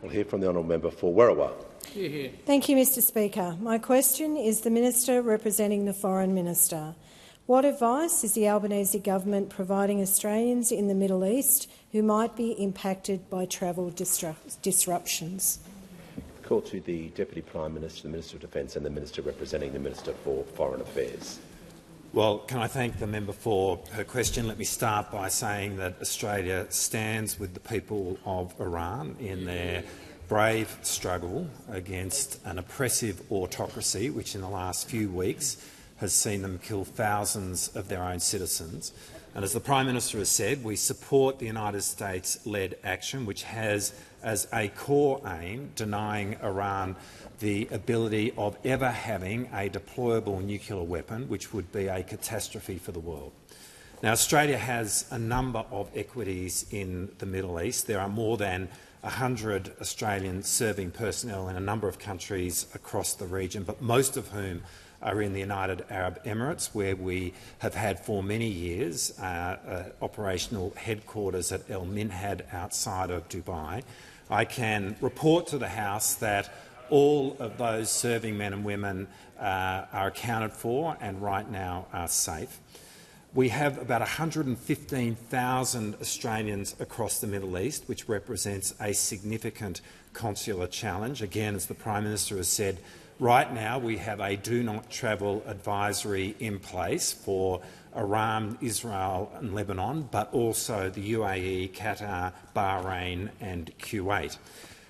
We'll hear from the honourable member for Werriwa. Thank you, Mr Speaker. My question is the Minister representing the Foreign Minister. What advice is the Albanese government providing Australians in the Middle East who might be impacted by travel disruptions? Call to the Deputy Prime Minister, the Minister of Defence and the Minister representing the Minister for Foreign Affairs. Well, can I thank the member for her question? Let me start by saying that Australia stands with the people of Iran in their brave struggle against an oppressive autocracy which in the last few weeks has seen them kill thousands of their own citizens. And as the Prime Minister has said, we support the United States-led action which has as a core aim denying Iran the ability of ever having a deployable nuclear weapon, which would be a catastrophe for the world. Now, Australia has a number of equities in the Middle East. There are more than 100 Australian serving personnel in a number of countries across the region, but most of whom are in the United Arab Emirates, where we have had for many years operational headquarters at El Minhad outside of Dubai. I can report to the House that all of those serving men and women are accounted for and right now are safe. We have about 115,000 Australians across the Middle East, which represents a significant consular challenge. Again, as the Prime Minister has said, right now we have a do-not-travel advisory in place for Iran, Israel and Lebanon, but also the UAE, Qatar, Bahrain and Kuwait.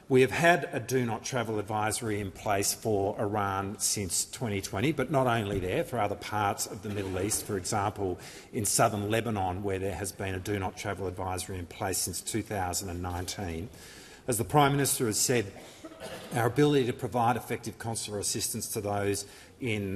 We have had a do-not-travel advisory in place for Iran since 2020, but not only there, for other parts of the Middle East, for example, in southern Lebanon, where there has been a do-not-travel advisory in place since 2019. As the Prime Minister has said, our ability to provide effective consular assistance to those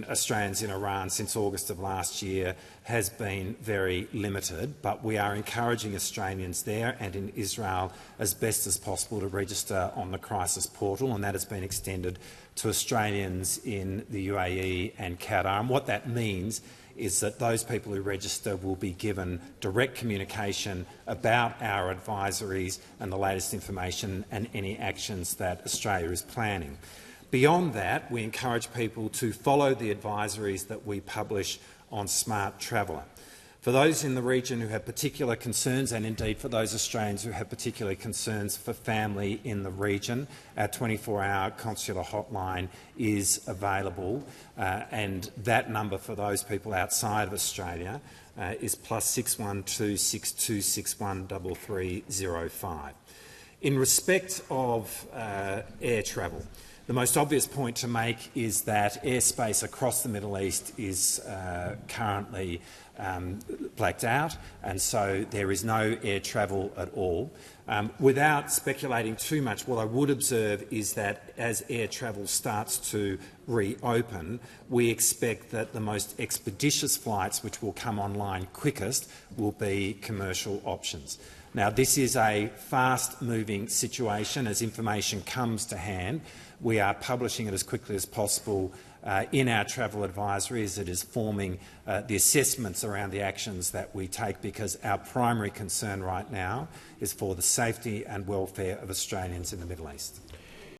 Australians in Iran since August of last year has been very limited, but we are encouraging Australians there and in Israel as best as possible to register on the crisis portal, and that has been extended to Australians in the UAE and Qatar. And what that means is that those people who register will be given direct communication about our advisories and the latest information and any actions that Australia is planning. Beyond that, we encourage people to follow the advisories that we publish on Smart Traveller. For those in the region who have particular concerns, and indeed for those Australians who have particular concerns for family in the region, our 24-hour consular hotline is available, and that number for those people outside of Australia is +612 6261 3305. In respect of air travel, the most obvious point to make is that airspace across the Middle East is currently blacked out, and so there is no air travel at all. Without speculating too much, what I would observe is that as air travel starts to reopen, we expect that the most expeditious flights, which will come online quickest, will be commercial options. Now, this is a fast-moving situation. As information comes to hand, we are publishing it as quickly as possible in our travel advisory as it is forming the assessments around the actions that we take, because our primary concern right now is for the safety and welfare of Australians in the Middle East.